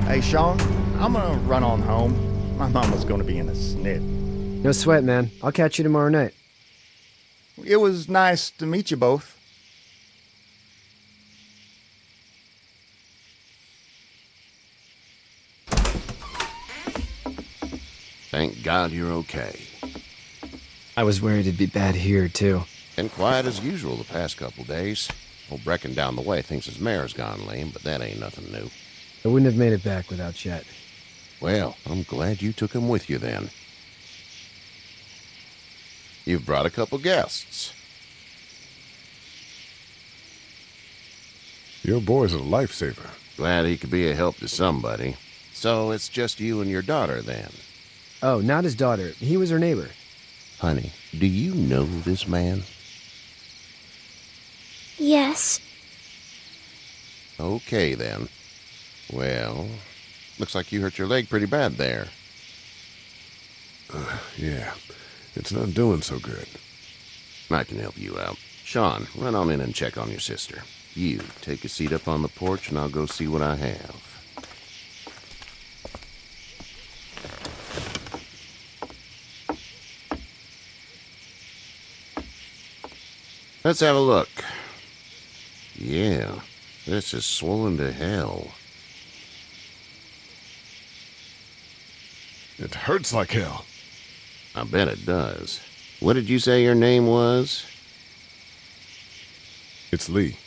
Hey, Sean, I'm gonna run on home. My mama's gonna be in a snit. No sweat, man. I'll catch you tomorrow night. It was nice to meet you both. Thank God you're okay. I was worried it'd be bad here, too. Been quiet as usual the past couple days. Old Brecken down the way thinks his mare's gone lame, but that ain't nothing new. I wouldn't have made it back without Chet. Well, I'm glad you took him with you then. You've brought a couple guests. Your boy's a lifesaver. Glad he could be a help to somebody. So it's just you and your daughter then? Oh, not his daughter. He was her neighbor. Honey, do you know this man? Yes. Okay then. Well, looks like you hurt your leg pretty bad there. Yeah, it's not doing so good. I can help you out. Sean, run on in and check on your sister. You, take a seat up on the porch and I'll go see what I have. Let's have a look. Yeah, this is swollen to hell. It hurts like hell. I bet it does. What did you say your name was? It's Lee.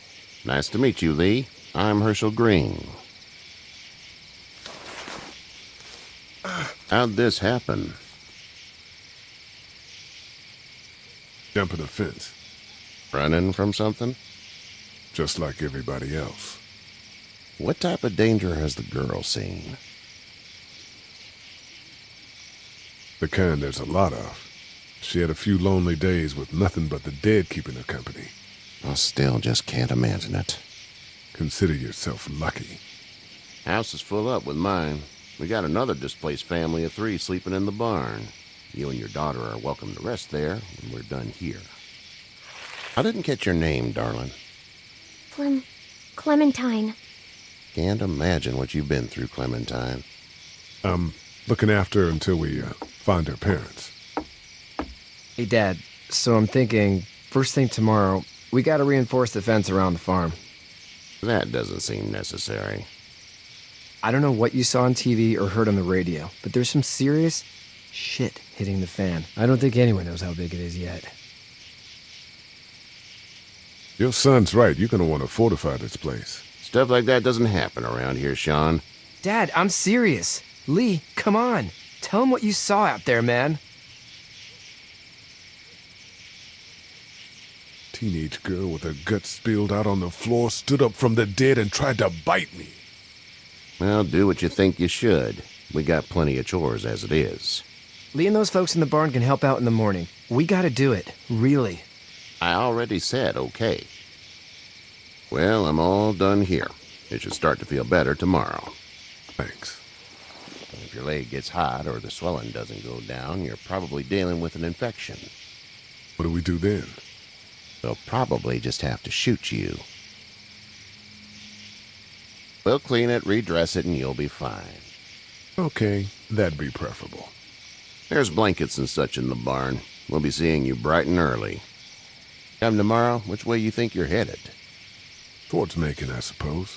Nice to meet you, Lee. I'm Herschel Green. How'd this happen? Jumping a fence, Running from something? just like everybody else. What type of danger has the girl seen? The kind there's a lot of. She had a few lonely days with nothing but the dead keeping her company. I still just can't imagine it. Consider yourself lucky. House is full up with mine. We got another displaced family of 3 sleeping in the barn. You and your daughter are welcome to rest there when we're done here. I didn't catch your name, darling. Clementine. Can't imagine what you've been through, Clementine. I'm looking after her until we find her parents. Hey, Dad. So I'm thinking, first thing tomorrow, we gotta reinforce the fence around the farm. That doesn't seem necessary. I don't know what you saw on TV or heard on the radio, but there's some serious shit hitting the fan. I don't think anyone knows how big it is yet. Your son's right. You're gonna want to fortify this place. Stuff like that doesn't happen around here, Sean. Dad, I'm serious. Lee, come on. Tell him what you saw out there, man. Teenage girl with her guts spilled out on the floor stood up from the dead and tried to bite me. Well, do what you think you should. We got plenty of chores as it is. Lee and those folks in the barn can help out in the morning. We gotta do it. Really. I already said okay. Well, I'm all done here. It should start to feel better tomorrow. Thanks. If your leg gets hot or the swelling doesn't go down, you're probably dealing with an infection. What do we do then? They'll probably just have to shoot you. We'll clean it, redress it, and you'll be fine. Okay, that'd be preferable. There's blankets and such in the barn. We'll be seeing you bright and early. Come tomorrow, which way you think you're headed? Towards Macon, I suppose.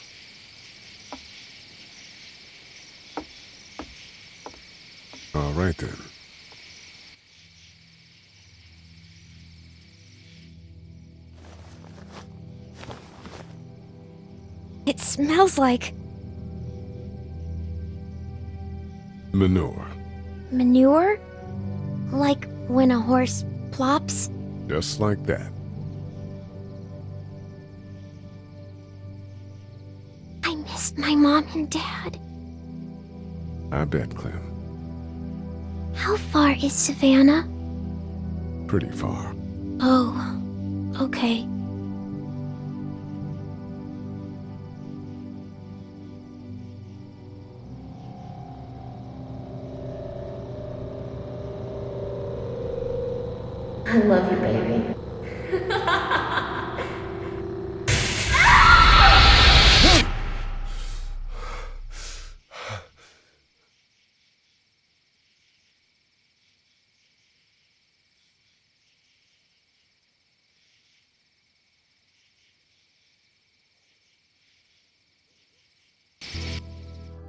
All right, then. It smells like Manure. manure? Like when a horse plops? Just like that. I miss my mom and dad. I bet, Clem. How far is Savannah? Pretty far. Oh, okay. I love you, baby.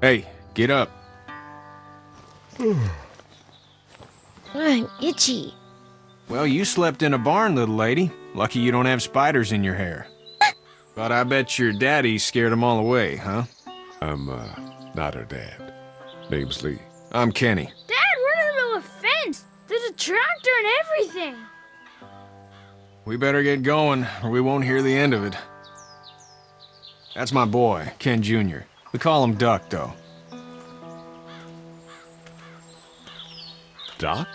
Hey, get up. I'm itchy. Well, you slept in a barn, little lady. Lucky you don't have spiders in your hair. But I bet your daddy scared them all away, huh? I'm, not her dad. Name's Lee. I'm Kenny. Dad, we're in the middle of a fence. There's a tractor and everything. We better get going, or we won't hear the end of it. That's my boy, Ken Jr. We call him Duck, though. Doc?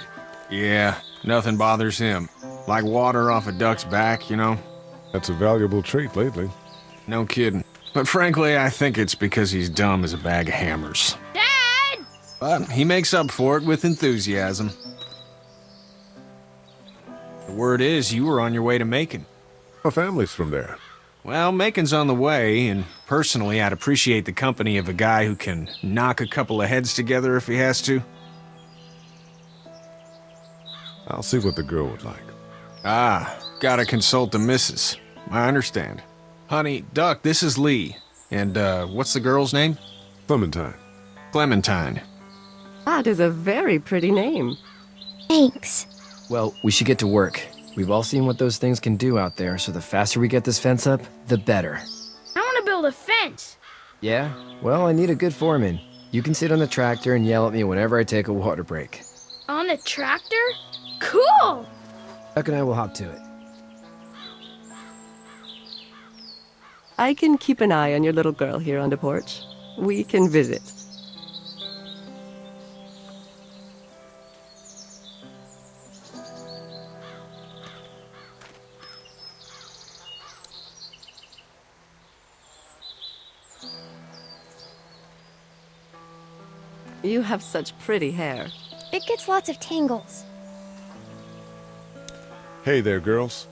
Yeah, nothing bothers him. Like water off a duck's back, you know? That's a valuable trait lately. No kidding. But frankly, I think it's because he's dumb as a bag of hammers. Dad! But he makes up for it with enthusiasm. The word is you were on your way to Macon. Our family's from there. Well, Macon's on the way, and personally, I'd appreciate the company of a guy who can knock a couple of heads together if he has to. I'll see what the girl would like. Ah, gotta consult the missus. I understand. Honey, Duck, this is Lee. And, what's the girl's name? Clementine. Clementine. That is a very pretty name. Thanks. Well, we should get to work. We've all seen what those things can do out there, so the faster we get this fence up, the better. I want to build a fence. Yeah? Well, I need a good foreman. You can sit on the tractor and yell at me whenever I take a water break. On the tractor? Cool! Duck and I will hop to it. I can keep an eye on your little girl here on the porch. We can visit. You have such pretty hair. It gets lots of tangles. Hey there, girls.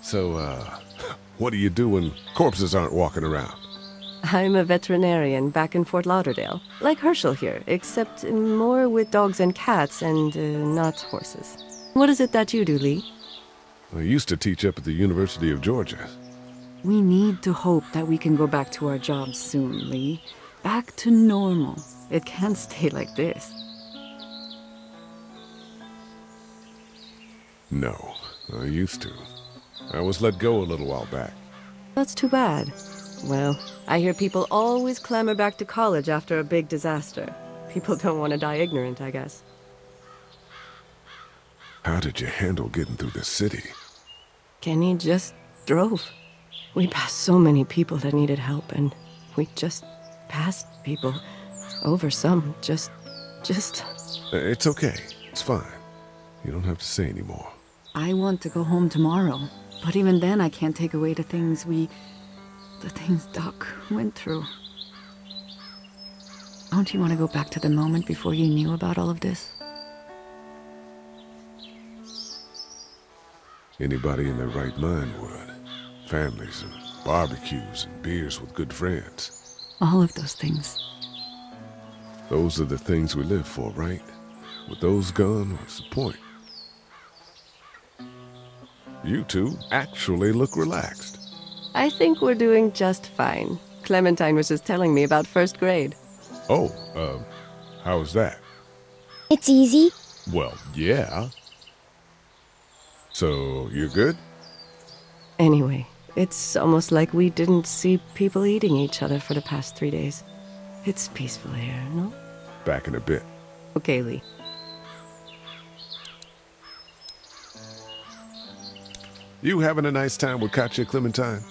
So, what do you do when corpses aren't walking around? I'm a veterinarian back in Fort Lauderdale, like Herschel here, except more with dogs and cats and not horses. What is it that you do, Lee? I used to teach up at the University of Georgia. We need to hope that we can go back to our jobs soon, Lee. Back to normal. It can't stay like this. No, I used to. I was let go a little while back. That's too bad. Well, I hear people always clamor back to college after a big disaster. People don't want to die ignorant, I guess. How did you handle getting through the city? Kenny just drove. We passed so many people that needed help, and we just passed people. Over some, just... It's okay. It's fine. You don't have to say anymore. I want to go home tomorrow, but even then I can't take away the things Doc went through. Don't you want to go back to the moment before you knew about all of this? Anybody in their right mind would. Families and barbecues and beers with good friends. All of those things. Those are the things we live for, right? With those gone, what's the point? You two actually look relaxed. I think we're doing just fine. Clementine was just telling me about first grade. Oh, how was that? It's easy. Well, yeah. So, you're good? Anyway, it's almost like we didn't see people eating each other for the past 3 days. It's peaceful here, no? Back in a bit. Okay, Lee. You having a nice time with Katya, Clementine?